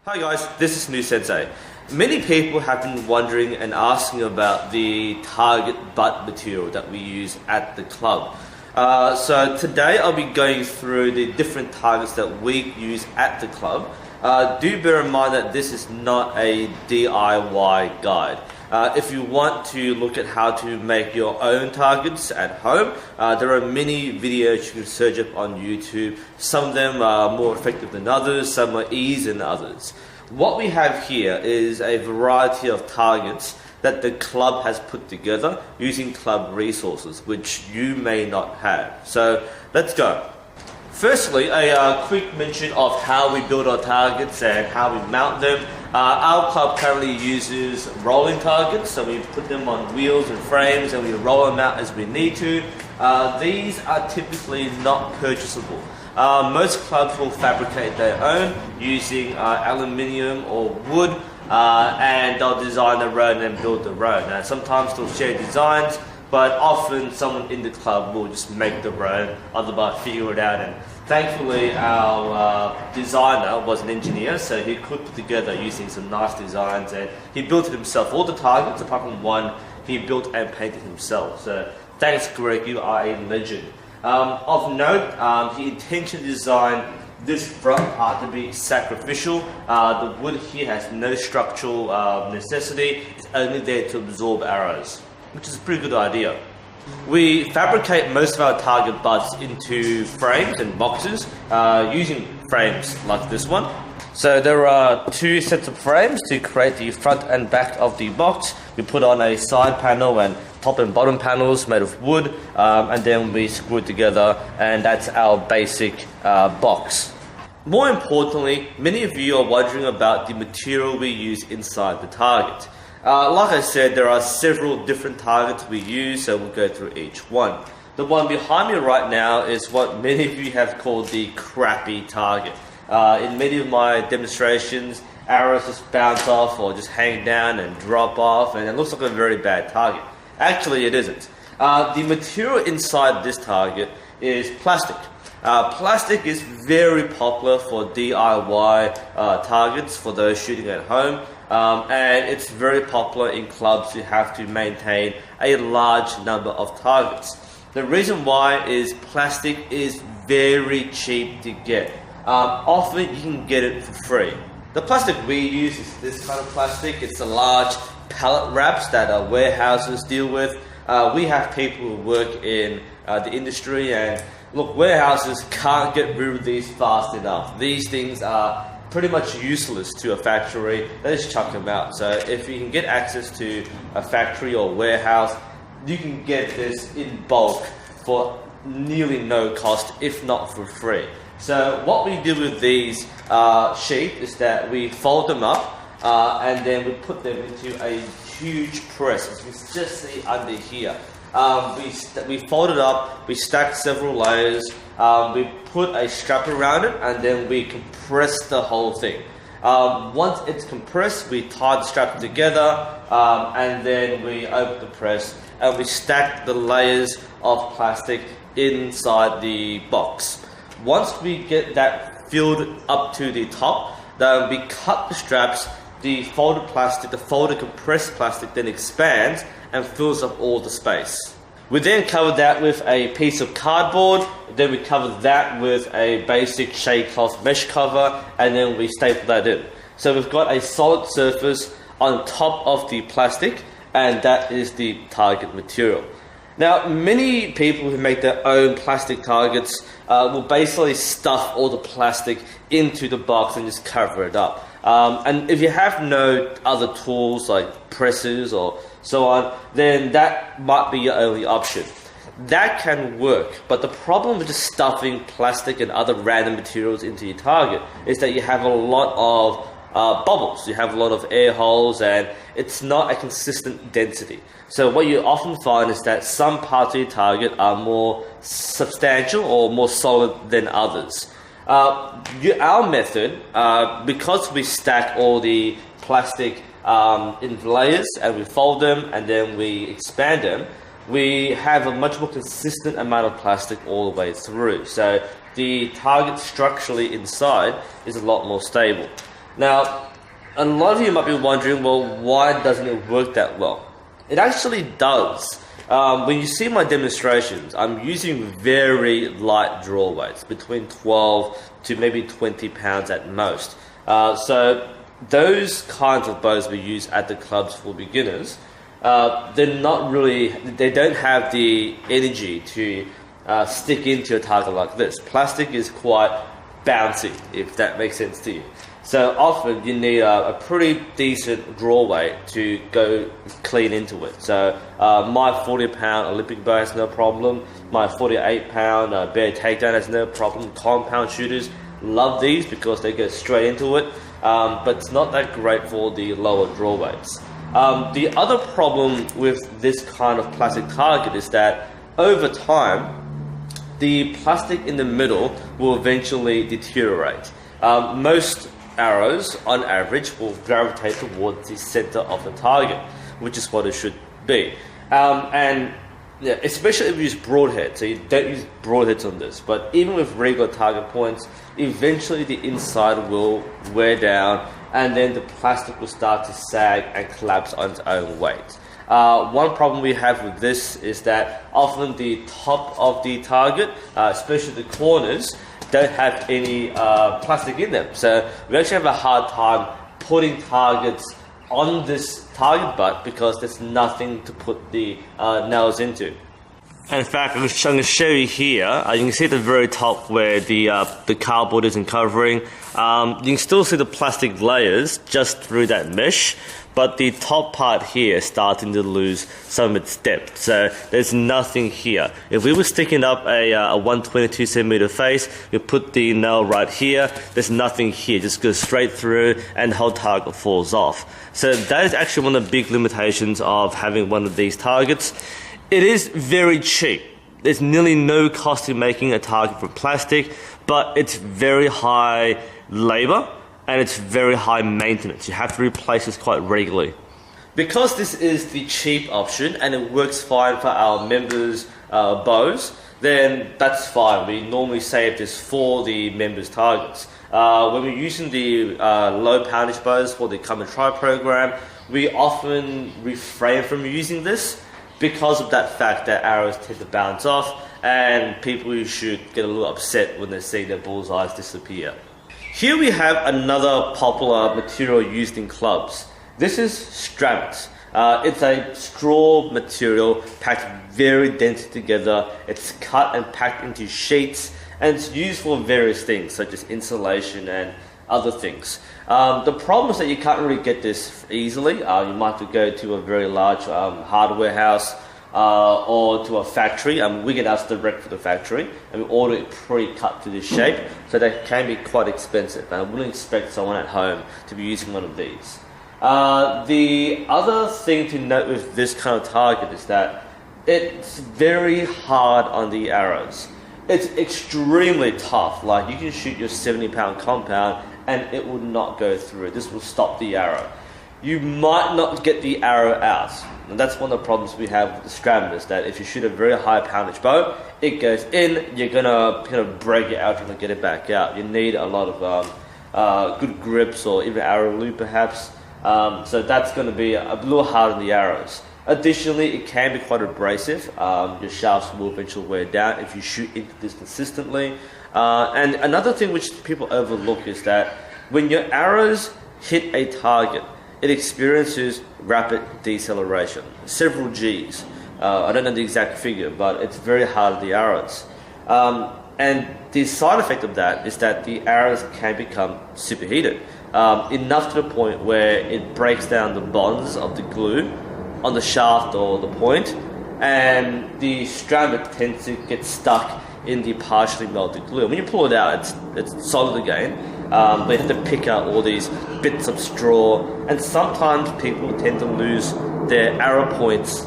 Hi guys, this is New Sensei. Many people have been wondering and asking about the target butt material that we use at the club. So today I'll be going through the different targets that we use at the club. Do bear in mind that this is not a DIY guide. If you want to look at how to make your own targets at home, there are many videos you can search up on YouTube. Some of them are more effective than others, some are easier than others. What we have here is a variety of targets that the club has put together using club resources, which you may not have. So let's go. Firstly, a quick mention of how we build our targets and how we mount them. Our club currently uses rolling targets, so we put them on wheels and frames and we roll them out as we need to. These are typically not purchasable. Most clubs will fabricate their own using aluminium or wood, and they'll design their own and build their own. Now, sometimes they'll share designs, but often someone in the club will just make their own, otherwise figure it out. And thankfully our designer was an engineer, so he could put together using some nice designs, and he built it himself. All the targets, apart from one, he built and painted himself. So thanks Greg, you are a legend. Of note, he intentionally designed this front part to be sacrificial. The wood here has no structural necessity, it's only there to absorb arrows, which is a pretty good idea. We fabricate most of our target butts into frames and boxes using frames like this one. So there are two sets of frames to create the front and back of the box. We put on a side panel and top and bottom panels made of wood, and then we screw it together, and that's our basic box. More importantly, many of you are wondering about the material we use inside the target. Like I said, there are several different targets we use, so we'll go through each one. The one behind me right now is what many of you have called the crappy target. In many of my demonstrations, arrows just bounce off or just hang down and drop off, and it looks like a very bad target. Actually, it isn't. The material inside this target is plastic. Plastic is very popular for DIY targets for those shooting at home. And it's very popular in clubs who have to maintain a large number of targets. The reason why is plastic is very cheap to get. Often you can get it for free. The plastic we use is this kind of plastic. It's the large pallet wraps that warehouses deal with. We have people who work in the industry, and look, warehouses can't get rid of these fast enough. These things are pretty much useless to a factory. They just chuck them out. So if you can get access to a factory or warehouse, you can get this in bulk for nearly no cost, if not for free. So what we do with these sheets is that we fold them up and then we put them into a huge press, as you can just see under here. We fold it up, we stack several layers, we put a strap around it, and then we compress the whole thing. Once it's compressed, we tie the strap together, and then we open the press and we stack the layers of plastic inside the box. Once we get that filled up to the top, then we cut the straps. The folded compressed plastic then expands and fills up all the space. We then cover that with a piece of cardboard, then we cover that with a basic shade cloth mesh cover, and then we staple that in. So we've got a solid surface on top of the plastic, and that is the target material. Now, many people who make their own plastic targets will basically stuff all the plastic into the box and just cover it up. And if you have no other tools like presses or so on, then that might be your only option. That can work, but the problem with just stuffing plastic and other random materials into your target is that you have a lot of bubbles, you have a lot of air holes, and it's not a consistent density. So what you often find is that some parts of your target are more substantial or more solid than others. Our method, because we stack all the plastic in layers and we fold them and then we expand them, we have a much more consistent amount of plastic all the way through. So the target structurally inside is a lot more stable. Now, a lot of you might be wondering, well, why doesn't it work that well? It actually does. When you see my demonstrations, I'm using very light draw weights, between 12 to maybe 20 pounds at most. So those kinds of bows we use at the clubs for beginners, they don't have the energy to stick into a target like this. Plastic is quite bouncy, if that makes sense to you. So often you need a pretty decent draw weight to go clean into it. So my 40-pound Olympic bow has no problem. My 48-pound bear takedown has no problem. Compound shooters love these because they go straight into it, but it's not that great for the lower draw weights. The other problem with this kind of plastic target is that over time, the plastic in the middle will eventually deteriorate. Most arrows, on average, will gravitate towards the center of the target, which is what it should be. And yeah, especially if you use broadhead, so you don't use broadheads on this, but even with regular target points, eventually the inside will wear down and then the plastic will start to sag and collapse on its own weight. One problem we have with this is that often the top of the target, especially the corners, don't have any plastic in them. So we actually have a hard time putting targets on this target butt because there's nothing to put the nails into. And in fact, I'm going to show you here. You can see at the very top where the cardboard isn't covering. You can still see the plastic layers just through that mesh, but the top part here is starting to lose some of its depth. So there's nothing here. If we were sticking up a 122 centimeter face, we put the nail right here. There's nothing here. Just goes straight through, and the whole target falls off. So that is actually one of the big limitations of having one of these targets. It is very cheap. There's nearly no cost in making a target from plastic, but it's very high labor and it's very high maintenance. You have to replace this quite regularly. Because this is the cheap option and it works fine for our members' bows, then that's fine. We normally save this for the members' targets. When we're using the low poundage bows for the Come and Try program, we often refrain from using this because of that fact that arrows tend to bounce off and people should get a little upset when they see their bullseyes disappear. Here we have another popular material used in clubs. This is Stramit. It's a straw material packed very densely together. It's cut and packed into sheets and it's used for various things such as insulation and other things. The problem is that you can't really get this easily. You might have to go to a very large hardware house or to a factory. We get ours direct from the factory and we order it pre-cut to this shape, so that can be quite expensive. And I wouldn't expect someone at home to be using one of these. The other thing to note with this kind of target is that it's very hard on the arrows. It's extremely tough. Like you can shoot your 70-pound compound and it will not go through. This will stop the arrow. You might not get the arrow out. And that's one of the problems we have with the Stramit, is that if you shoot a very high poundage bow, it goes in, you're gonna kind of break it out and get it back out. You need a lot of good grips or even arrow loop perhaps. So that's going to be a little hard on the arrows. Additionally, it can be quite abrasive. Your shafts will eventually wear down if you shoot into this consistently. And another thing which people overlook is that when your arrows hit a target, it experiences rapid deceleration, several Gs. I don't know the exact figure, but it's very hard on the arrows. And the side effect of that is that the arrows can become superheated, enough to the point where it breaks down the bonds of the glue on the shaft or the point, and the Stramit tends to get stuck in the partially melted glue. When you pull it out, it's solid again, but you have to pick out all these bits of straw, and sometimes people tend to lose their arrow points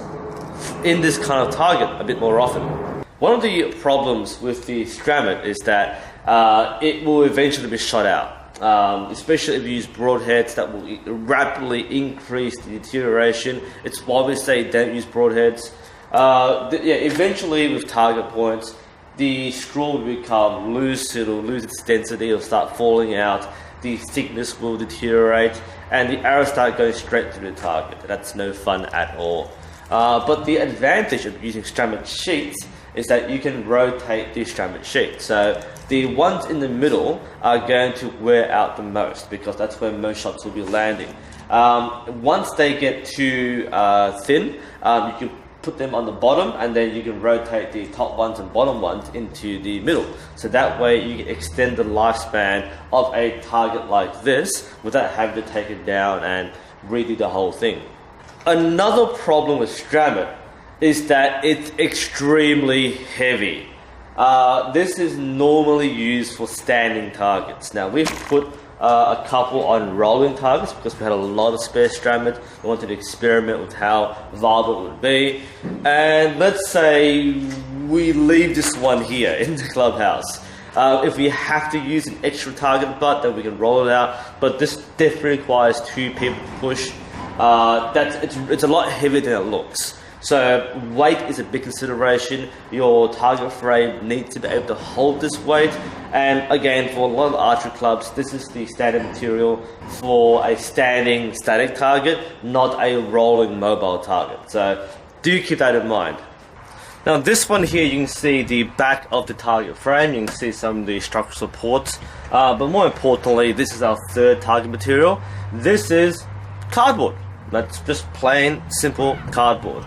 in this kind of target a bit more often. One of the problems with the Stramit is that it will eventually be shot out, especially if you use broadheads. That will rapidly increase the deterioration. It's why we say don't use broadheads. Eventually with target points, the straw will become loose, it'll lose its density, it'll start falling out. the thickness will deteriorate, and the arrows start going straight through the target. That's no fun at all. But the advantage of using stranded sheets is that you can rotate the stranded sheet. So the ones in the middle are going to wear out the most because that's where most shots will be landing. Once they get too thin, you can put them on the bottom, and then you can rotate the top ones and bottom ones into the middle. So that way you can extend the lifespan of a target like this without having to take it down and redo the whole thing. Another problem with Stramit is that it's extremely heavy. This is normally used for standing targets. Now we've put a couple on rolling targets because we had a lot of spare Stramit. We wanted to experiment with how viable it would be. And let's say we leave this one here in the clubhouse. If we have to use an extra target butt, then we can roll it out. But this definitely requires 2 people to push. It's a lot heavier than it looks. So weight is a big consideration. Your target frame needs to be able to hold this weight. And again, for a lot of archery clubs, this is the standard material for a standing static target, not a rolling mobile target. So do keep that in mind. Now this one here, you can see the back of the target frame. You can see some of the structural supports. But more importantly, this is our third target material. This is cardboard. That's just plain, simple cardboard.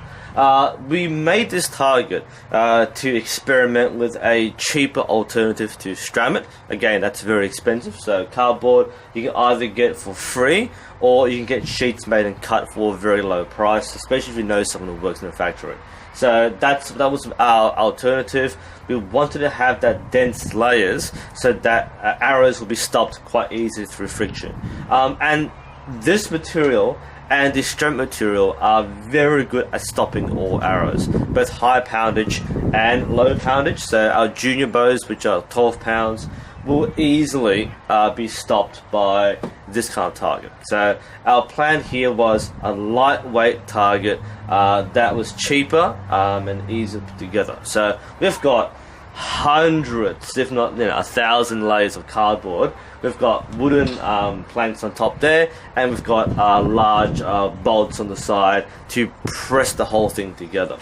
We made this target to experiment with a cheaper alternative to Stramit. Again, that's very expensive. So cardboard you can either get for free, or you can get sheets made and cut for a very low price, especially if you know someone who works in a factory. So that was our alternative. We wanted to have that dense layers so that arrows will be stopped quite easily through friction. And this material and the Stramit material are very good at stopping all arrows, both high poundage and low poundage. So our junior bows, which are 12 pounds, will easily be stopped by this kind of target. So our plan here was a lightweight target that was cheaper and easier to put together. So we've got hundreds, if not 1,000 layers of cardboard. We've got wooden planks on top there, and we've got large bolts on the side to press the whole thing together.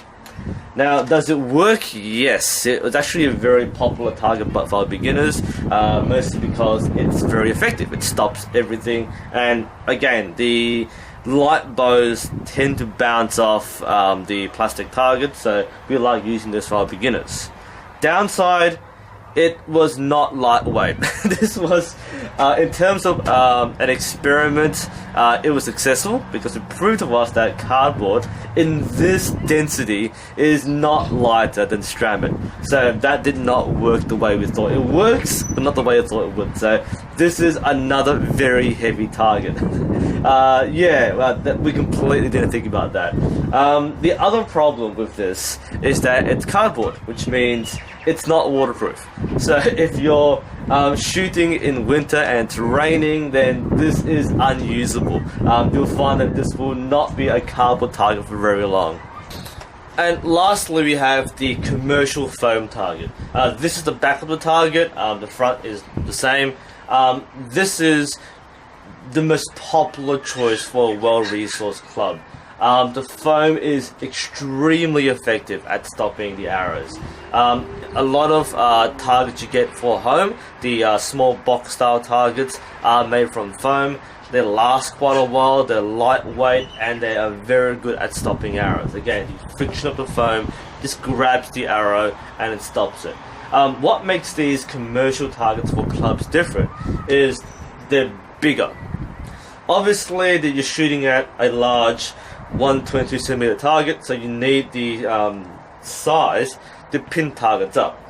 Now, does it work? Yes, it was actually a very popular target butt for beginners, mostly because it's very effective. It stops everything, and again, the light bows tend to bounce off the plastic target, so we like using this for our beginners. Downside, it was not lightweight. This was, in terms of an experiment, it was successful because it proved to us that cardboard in this density is not lighter than Stramit. So that did not work the way we thought. It works, but not the way I thought it would. So this is another very heavy target. We completely didn't think about that. The other problem with this is that it's cardboard, which means it's not waterproof. So if you're shooting in winter and it's raining, then this is unusable. You'll find that this will not be a cardboard target for very long. And lastly, we have the commercial foam target. This is the back of the target. The front is the same. This is the most popular choice for a well-resourced club. The foam is extremely effective at stopping the arrows. A lot of targets you get for home, the small box style targets, are made from foam. They last quite a while, they're lightweight, and they are very good at stopping arrows. Again, the friction of the foam just grabs the arrow and it stops it. What makes these commercial targets for clubs different is they're bigger. Obviously, that you're shooting at a large 122cm target, so you need the size to pin targets up.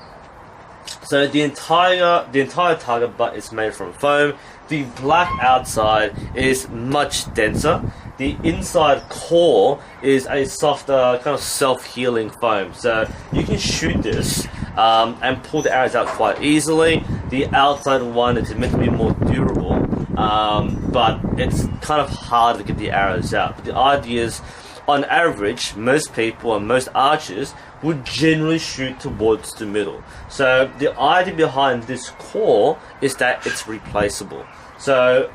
So the entire target butt is made from foam. The black outside is much denser. The inside core is a softer, kind of self-healing foam. So you can shoot this and pull the arrows out quite easily. The outside one is meant to be more durable, but it's kind of hard to get the arrows out. But the idea is, on average, most people and most archers would generally shoot towards the middle. So the idea behind this core is that it's replaceable. So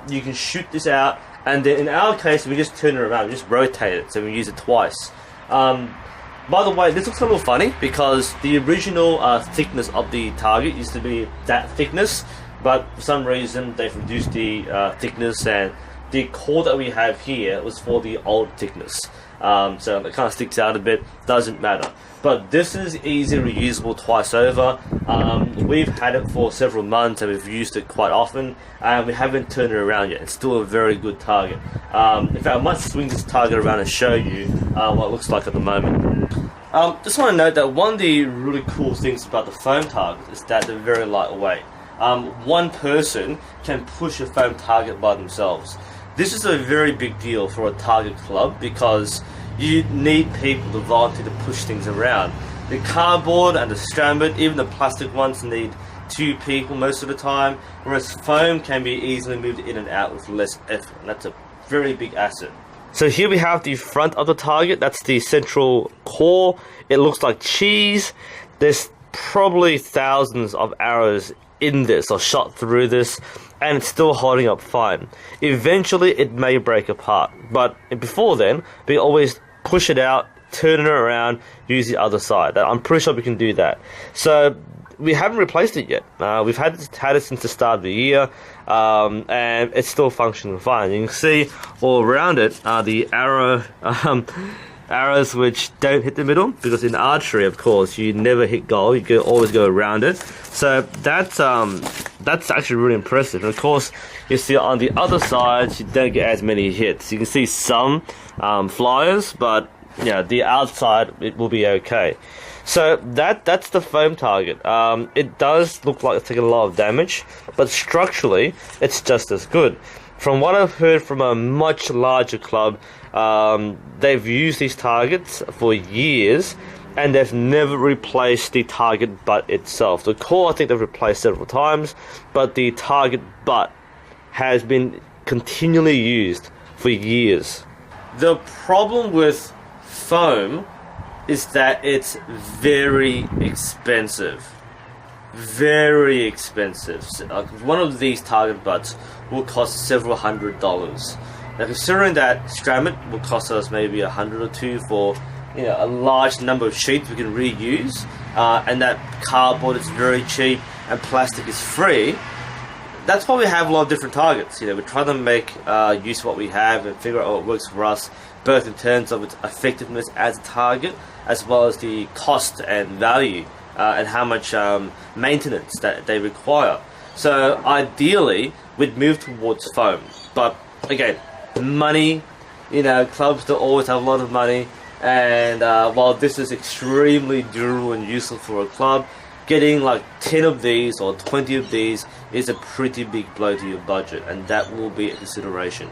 you can shoot this out, and then in our case we just turn it around, we just rotate it, so we use it twice. By the way, this looks a little funny because the original thickness of the target used to be that thickness, but for some reason they've reduced the thickness, and the core that we have here was for the old thickness. So it kind of sticks out a bit, doesn't matter. But this is easy reusable twice over. We've had it for several months and we've used it quite often, and we haven't turned it around yet. It's still a very good target. In fact, I might swing this target around and show you what it looks like at the moment. Just want to note that one of the really cool things about the foam targets is that they're very lightweight. One person can push a foam target by themselves. This is a very big deal for a target club because you need people to volunteer to push things around. The cardboard and the strand, even the plastic ones, need 2 people most of the time, whereas foam can be easily moved in and out with less effort, and that's a very big asset. So here we have the front of the target. That's the central core. It looks like cheese. There's probably thousands of arrows in this or shot through this, and it's still holding up fine. Eventually it may break apart, but before then we always push it out, turn it around, use the other side. I'm pretty sure we can do that. So we haven't replaced it yet. We've had it since the start of the year, and it's still functioning fine. You can see all around it are the arrows which don't hit the middle, because in archery, of course, you never hit goal. You always go around it. So that's actually really impressive. And of course, you see on the other side, you don't get as many hits. You can see some flyers, but yeah, the outside it will be okay. So that's the foam target. It does look like it's taking a lot of damage, but structurally, it's just as good. From what I've heard from a much larger club, they've used these targets for years, and they've never replaced the target butt itself. The core, I think they've replaced several times, but the target butt has been continually used for years. The problem with foam is that it's very expensive. Very expensive. So, one of these target butts will cost several $100s. Now, considering that Stramit will cost us maybe $100 or $2 for a large number of sheets we can reuse, and that cardboard is very cheap and plastic is free, that's why we have a lot of different targets. We try to make use of what we have and figure out what works for us, both in terms of its effectiveness as a target, as well as the cost and value, and how much maintenance that they require. So ideally, we'd move towards foam. But again, money, clubs don't always have a lot of money, and while this is extremely durable and useful for a club, getting like 10 of these or 20 of these is a pretty big blow to your budget, and that will be a consideration.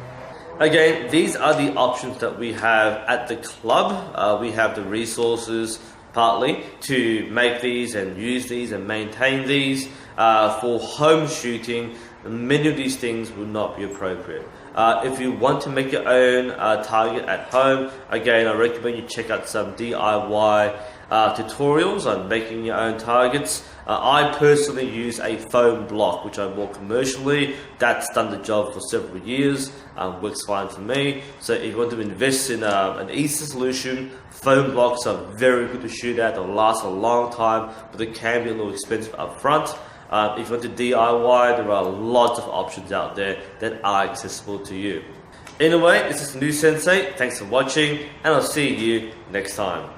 Again, these are the options that we have at the club. We have the resources partly to make these and use these and maintain these. For home shooting, many of these things will not be appropriate. If you want to make your own target at home, again, I recommend you check out some DIY tutorials on making your own targets. I personally use a foam block, which I bought commercially. That's done the job for several years, works fine for me. So if you want to invest in an easy solution, foam blocks are very good to shoot at. They'll last a long time, but they can be a little expensive up front. If you want to DIY, there are lots of options out there that are accessible to you. Anyway, this is New Sensei. Thanks for watching, and I'll see you next time.